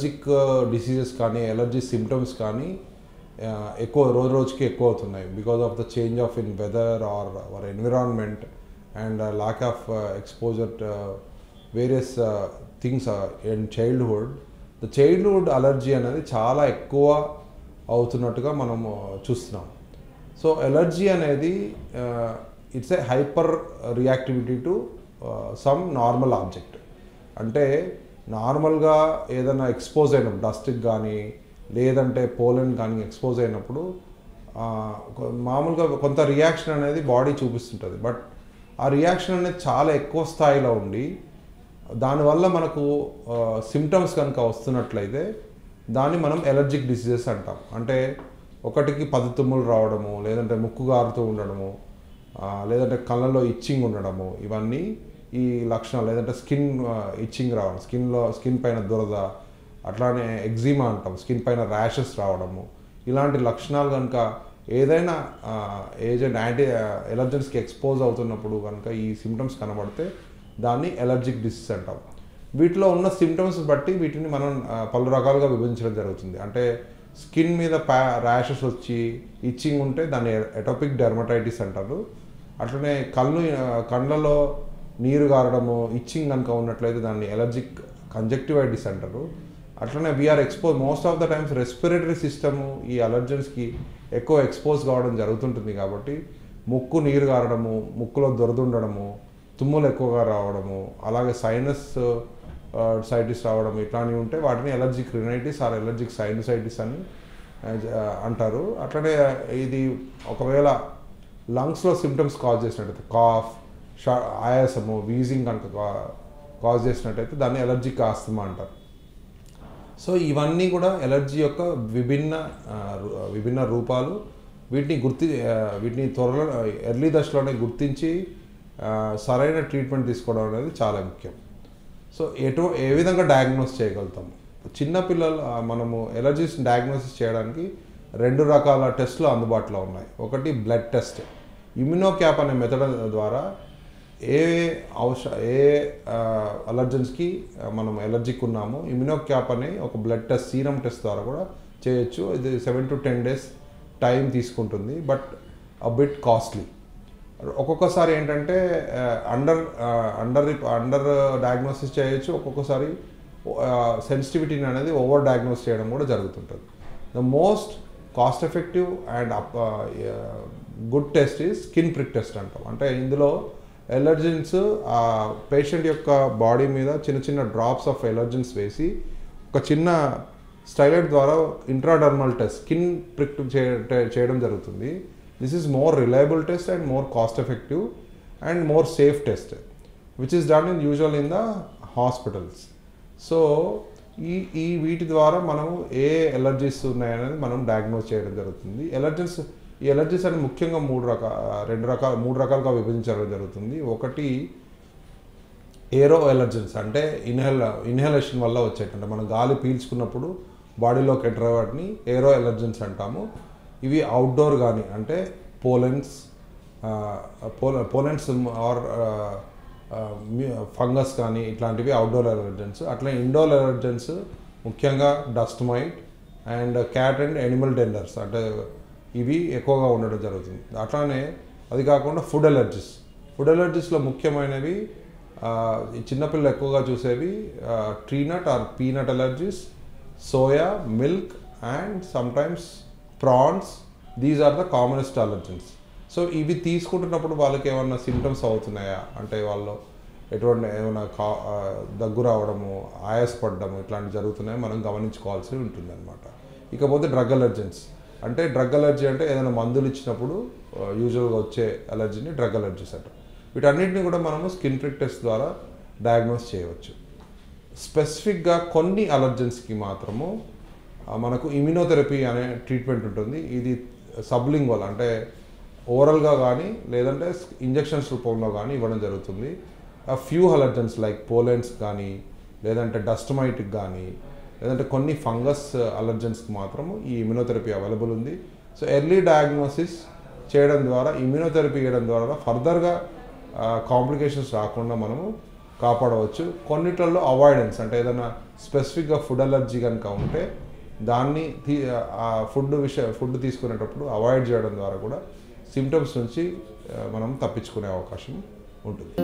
Allergic diseases కానీ allergy symptoms కానీ ఎక్కువ రోజుకి ఎక్కువ అవుతున్నాయి because of the change of in weather or our environment and lack of exposure to various things in childhood. The childhood allergy అనేది చాలా ఎక్కువ అవుతున్నట్టుగా మనం చూస్తున్నాం. సో ఎలర్జీ అనేది it's a hyper reactivity to some normal object. అంటే నార్మల్గా ఏదైనా expose అయినప్పుడు డస్ట్కి కానీ లేదంటే పోలెన్ కానీ ఎక్స్పోజ్ అయినప్పుడు మామూలుగా కొంత రియాక్షన్ అనేది బాడీ చూపిస్తుంటుంది. బట్ ఆ రియాక్షన్ అనేది చాలా ఎక్కువ స్థాయిలో ఉండి దానివల్ల మనకు సిమ్టమ్స్ కనుక వస్తున్నట్లయితే దాన్ని మనం ఎలర్జిక్ డిసీజెస్ అంటాం. అంటే ఒకటికి 10 తుమ్ములు రావడము, లేదంటే ముక్కు గారుతూ ఉండడము, లేదంటే కళ్ళల్లో ఇచ్చింగ్ ఉండడము, ఇవన్నీ ఈ లక్షణాలు. లేదంటే స్కిన్ ఇచ్చింగ్ రావడం, స్కిన్ పైన దురద, అట్లానే ఎగ్జిమా అంటాం, స్కిన్ పైన ర్యాషెస్ రావడము, ఇలాంటి లక్షణాలు కనుక ఏదైనా ఏజెంట్ యాంటీ ఎలర్జెన్స్కి ఎక్స్పోజ్ అవుతున్నప్పుడు కనుక ఈ సిమ్టమ్స్ కనబడితే దాన్ని ఎలర్జిక్ డిసీజ్ అంటాం. వీటిలో ఉన్న సిమ్టమ్స్ బట్టి వీటిని మనం పలు రకాలుగా విభజించడం జరుగుతుంది. అంటే స్కిన్ మీద ర్యాషెస్ వచ్చి ఇచ్చింగ్ ఉంటే దాన్ని ఎటోపిక్ డెర్మటైటిస్ అంటారు. అట్లనే కళ్ళలో నీరు గారడము, ఇచ్చింగ్ కనుక ఉన్నట్లయితే దాన్ని ఎలర్జిక్ కంజక్టివైటిస్ అంటారు. అట్లనే we are expose most of the times respiratory system ఈ అలర్జెన్స్కి ఎక్కువ ఎక్స్పోజ్ కావడం జరుగుతుంటుంది. కాబట్టి ముక్కు నీరు గారడము, ముక్కులో దురదుండడము, తుమ్ములు ఎక్కువగా రావడము, అలాగే సైనస్ సైటిస్ రావడం, ఇట్లాంటివి ఉంటే వాటిని allergic rhinitis or allergic sinusitis అని అంటారు. అట్లనే ఇది ఒకవేళ లంగ్స్లో సిమ్టమ్స్ కాజ్ చేసినట్టయితే కాఫ్, ఆయాసము, వీజింగ్ కనుక కాజ్ చేసినట్టయితే దాన్ని ఎలర్జిక్ ఆస్తమా అంటారు. సో ఇవన్నీ కూడా ఎలర్జీ యొక్క విభిన్న రూపాలు. వీటిని త్వరలో ఎర్లీ దశలోనే గుర్తించి సరైన ట్రీట్మెంట్ తీసుకోవడం అనేది చాలా ముఖ్యం. సో ఏ విధంగా డయాగ్నోస్ చేయగలుగుతాము? చిన్నపిల్లలు మనము ఎలర్జీస్ డయాగ్నోసిస్ చేయడానికి 2 రకాల టెస్టులు అందుబాటులో ఉన్నాయి. ఒకటి బ్లడ్ టెస్ట్. ఇమ్యునోక్యాప్ అనే మెథడ్ ద్వారా ఏ అలర్జెన్స్కి మనం ఎలర్జిక్ ఉన్నామో ఇమ్యునోక్యాప్ అనే ఒక బ్లడ్ టెస్ట్, సీరం టెస్ట్ ద్వారా కూడా చేయొచ్చు. ఇది 7 to 10 days టైం తీసుకుంటుంది, బట్ అ బిట్ కాస్ట్లీ. ఒక్కొక్కసారి ఏంటంటే అండర్ డయాగ్నోసిస్ చేయొచ్చు, ఒక్కొక్కసారి సెన్సిటివిటీని అనేది ఓవర్ డయాగ్నోస్ చేయడం కూడా జరుగుతుంటుంది. The most cost effective and good test is skin prick test అంటాం. అంటే ఇందులో ఎలర్జెన్స్ పేషెంట్ యొక్క బాడీ మీద చిన్న డ్రాప్స్ ఆఫ్ ఎలర్జెన్స్ వేసి ఒక చిన్న స్టైలైట్ ద్వారా ఇంట్రాడర్మల్ టెస్ట్, స్కిన్ ప్రిక్ చేయడం జరుగుతుంది. This is more reliable test and more cost effective and more safe test which is done usual in the hospitals. So వీటి ద్వారా మనము ఏ ఎలర్జీస్ ఉన్నాయనేది మనం డయాగ్నోస్ చేయడం జరుగుతుంది. ఈ ఎలర్జీస్ అని ముఖ్యంగా 3 రకాలుగా విభజించడం జరుగుతుంది. ఒకటి ఏరో ఎలర్జెన్స్, అంటే ఇన్హలేషన్ వల్ల వచ్చేటంటే మనం గాలి పీల్చుకున్నప్పుడు బాడీలోకి ఎంటర్ వాటిని ఏరో ఎలర్జెన్స్ అంటాము. ఇవి అవుట్డోర్ కానీ, అంటే పోలెన్స్ ఆర్ ఫంగస్ కానీ ఇట్లాంటివి అవుట్డోర్ ఎలర్జెన్స్. అట్లా ఇండోర్ ఎలర్జెన్స్ ముఖ్యంగా dust mite and cat and animal danders, అంటే ఇవి ఎక్కువగా ఉండడం జరుగుతుంది. అట్లానే అది కాకుండా ఫుడ్ ఎలర్జీస్లో ముఖ్యమైనవి ఈ చిన్నపిల్లలు ఎక్కువగా చూసేవి tree nut or peanut allergies, soya, milk and sometimes prawns. These are the commonest allergens. So ఇవి తీసుకుంటున్నప్పుడు వాళ్ళకి ఏమన్నా సిమ్టమ్స్ అవుతున్నాయా అంటే వాళ్ళు ఏమైనా దగ్గు రావడము, ఆయాసపడము ఇట్లాంటివి జరుగుతున్నాయో మనం గమనించుకోవాల్సి ఉంటుంది అనమాట. ఇకపోతే డ్రగ్ అలర్జెన్స్. అంటే డ్రగ్ అలర్జీ అంటే ఏదైనా మందులు ఇచ్చినప్పుడు యూజువల్గా వచ్చే అలర్జీని డ్రగ్ అలర్జీస్ అంటారు. వీటన్నిటిని కూడా మనము స్కిన్ ప్రిక్ టెస్ట్ ద్వారా డయాగ్నోస్ చేయవచ్చు. స్పెసిఫిక్గా కొన్ని అలర్జెన్స్కి మాత్రము మనకు ఇమ్యునోథెరపీ అనే ట్రీట్మెంట్ ఉంటుంది. ఇది సబ్లింగ్వల్, అంటే ఓరల్గా కానీ లేదంటే ఇంజెక్షన్స్ రూపంలో కానీ ఇవ్వడం జరుగుతుంది. ఫ్యూ అలర్జెన్స్ లైక్ పోలెన్స్ కానీ లేదంటే డస్ట్ మైట్కి కానీ లేదంటే కొన్ని ఫంగస్ అలర్జెన్స్కి మాత్రము ఈ ఇమ్యునోథెరపీ అవైలబుల్ ఉంది. సో ఎర్లీ డయాగ్నోసిస్ చేయడం ద్వారా, ఇమ్యునోథెరపీ చేయడం ద్వారా ఫర్దర్గా కాంప్లికేషన్స్ రాకుండా మనము కాపాడవచ్చు. కొన్నిట్లలో అవాయిడెన్స్ అంటే ఏదైనా స్పెసిఫిక్గా ఫుడ్ అలర్జీ కనుక ఉంటే దాన్ని ఫుడ్ తీసుకునేటప్పుడు అవాయిడ్ చేయడం ద్వారా కూడా సిమ్టమ్స్ నుంచి మనం తప్పించుకునే అవకాశం ఉంటుంది.